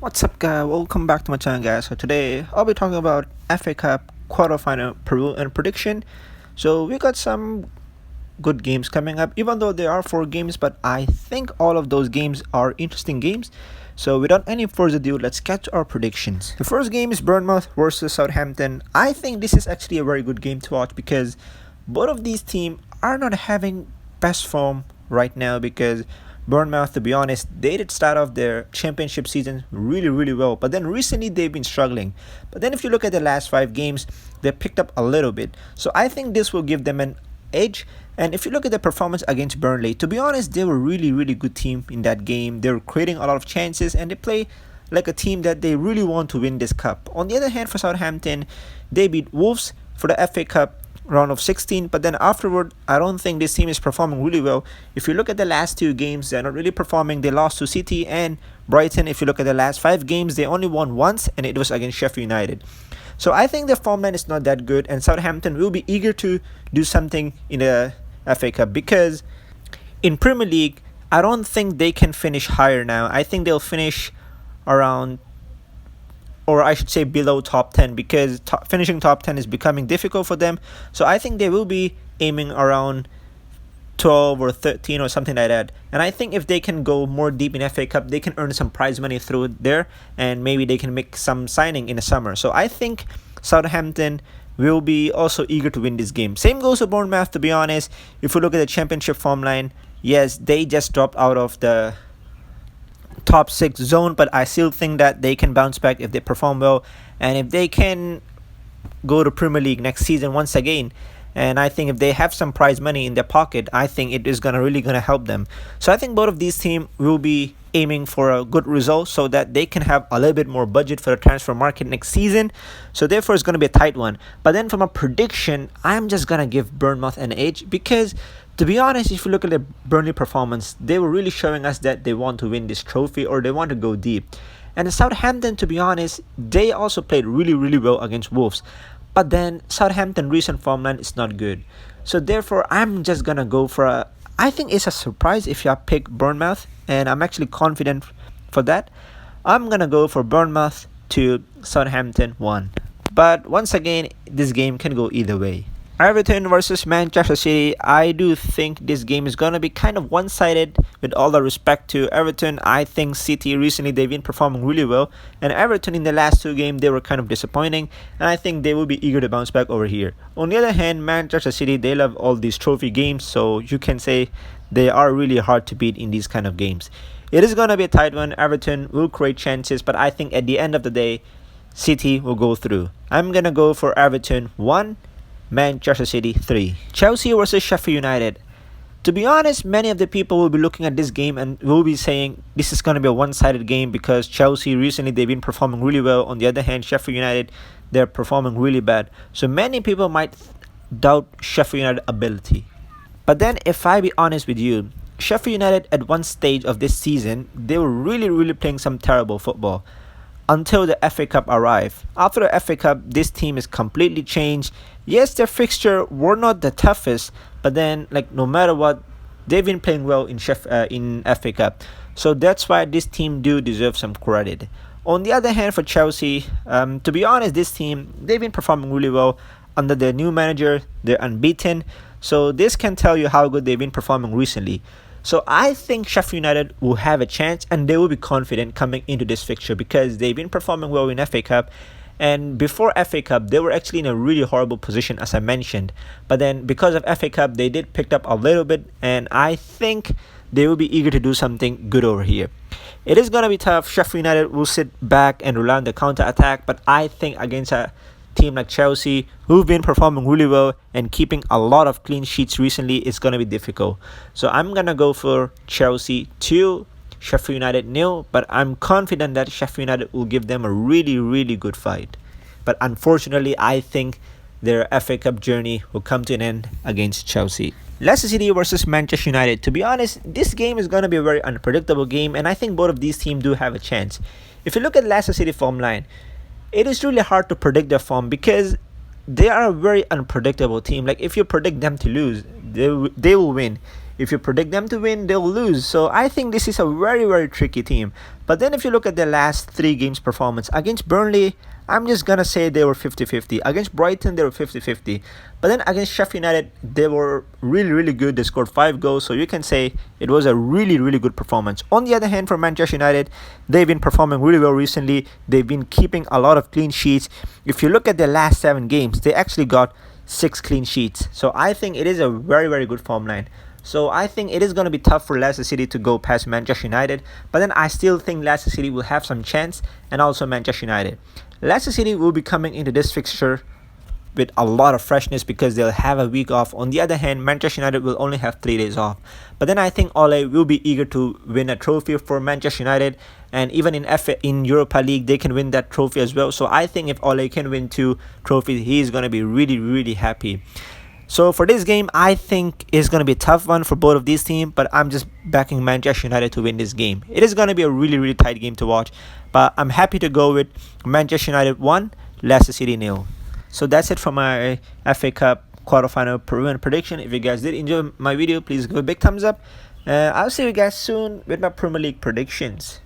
What's up, guys? Welcome back to my channel, guys. So today I'll be talking about FA Cup quarterfinal Peru and prediction. So we got some good games coming up, even though there are 4 games, but I think all of those games are interesting games. So without any further ado, let's get to our predictions. The first game is Bournemouth versus Southampton. I think this is actually a very good game to watch because both of these teams are not having best form right now because Bournemouth, to be honest, they did start off their championship season really well, but then recently they've been struggling. But then if you look at the last 5 games, they picked up a little bit. So I think this will give them an edge. And if you look at the performance against Burnley, to be honest, they were really good team in that game. They were creating a lot of chances and they play like a team that they really want to win this cup. On the other hand, for Southampton, they beat Wolves for the FA Cup round of 16, but then afterward I don't think this team is performing really well. If you look at the last 2 games, they're not really performing. They lost to City and Brighton. If you look at the last 5 games, they only won once and it was against Sheffield United. So I think the form line is not that good and Southampton will be eager to do something in the FA Cup because in Premier League I don't think they can finish higher now. I think they'll finish around, or I should say below top 10, because finishing top 10 is becoming difficult for them. So I think they will be aiming around 12 or 13 or something like that. And I think if they can go more deep in FA Cup, they can earn some prize money through there and maybe they can make some signing in the summer. So I think Southampton will be also eager to win this game. Same goes for Bournemouth, to be honest. If you look at the championship form line, yes, they just dropped out of the top 6 zone, but I still think that they can bounce back if they perform well and if they can go to Premier League next season once again. And I think if they have some prize money in their pocket, I think it is really gonna help them. So I think both of these teams will be aiming for a good result so that they can have a little bit more budget for the transfer market next season. So therefore it's gonna be a tight one. But then from a prediction, I'm just gonna give Bournemouth an edge because, to be honest, if you look at the Burnley performance, they were really showing us that they want to win this trophy or they want to go deep. And the Southampton, to be honest, they also played really well against Wolves. But then Southampton recent form line is not good. So therefore, I'm just gonna go for I think it's a surprise if you pick Bournemouth, and I'm actually confident for that. I'm gonna go for Bournemouth to Southampton 1. But once again, this game can go either way. Everton versus Manchester City. I do think this game is going to be kind of one-sided. With all the respect to Everton, I think City recently they've been performing really well, and Everton in the last 2 games they were kind of disappointing, and I think they will be eager to bounce back over here. On the other hand, Manchester City, they love all these trophy games, so you can say they are really hard to beat in these kind of games. It is going to be a tight one. Everton will create chances, but I think at the end of the day, City will go through. I'm going to go for Everton 1, Manchester City 3. Chelsea versus Sheffield United. To be honest, many of the people will be looking at this game and will be saying this is going to be a one-sided game because Chelsea recently they've been performing really well. On the other hand, Sheffield United, they're performing really bad. So many people might doubt Sheffield United ability. But then if I be honest with you, Sheffield United at one stage of this season, they were really playing some terrible football until the FA Cup arrived. After the FA Cup, this team is completely changed. Yes, their fixture were not the toughest, but then no matter what, they've been playing well in FA Cup. So that's why this team do deserve some credit. On the other hand, for Chelsea, to be honest, this team they've been performing really well under their new manager. They're unbeaten. So this can tell you how good they've been performing recently. So I think Sheffield United will have a chance and they will be confident coming into this fixture because they've been performing well in FA Cup. And before FA Cup, they were actually in a really horrible position, as I mentioned. But then because of FA Cup, they did pick up a little bit. And I think they will be eager to do something good over here. It is going to be tough. Sheffield United will sit back and rely on the counter-attack. But I think against a team like Chelsea, who've been performing really well and keeping a lot of clean sheets recently, it's going to be difficult. So I'm going to go for Chelsea 2, Sheffield United 0, but I'm confident that Sheffield United will give them a really good fight. But unfortunately, I think their FA Cup journey will come to an end against Chelsea. Leicester City versus Manchester United. To be honest, this game is going to be a very unpredictable game, and I think both of these teams do have a chance. If you look at Leicester City form line, it is really hard to predict their form because they are a very unpredictable team. If you predict them to lose, they will win. If you predict them to win, they'll lose. So I think this is a very, very tricky team. But then if you look at their last 3 games performance against Burnley, I'm just gonna say they were 50-50. Against Brighton, they were 50-50. But then against Sheffield United, they were really, really good. They scored 5 goals, so you can say it was a really, really good performance. On the other hand, for Manchester United, they've been performing really well recently. They've been keeping a lot of clean sheets. If you look at their last 7 games, they actually got 6 clean sheets. So I think it is a very, very good form line. So I think it is going to be tough for Leicester City to go past Manchester United. But then I still think Leicester City will have some chance, and also Manchester United. Leicester City will be coming into this fixture with a lot of freshness because they'll have a week off. On the other hand, Manchester United will only have 3 days off. But then I think Ole will be eager to win a trophy for Manchester United, and even in Europa League they can win that trophy as well. So I think if Ole can win 2 trophies, he is going to be really, really happy. So for this game, I think it's going to be a tough one for both of these teams, but I'm just backing Manchester United to win this game. It is going to be a really, really tight game to watch, but I'm happy to go with Manchester United 1, Leicester City 0. So that's it for my FA Cup quarterfinal Peruvian prediction. If you guys did enjoy my video, please give a big thumbs up. I'll see you guys soon with my Premier League predictions.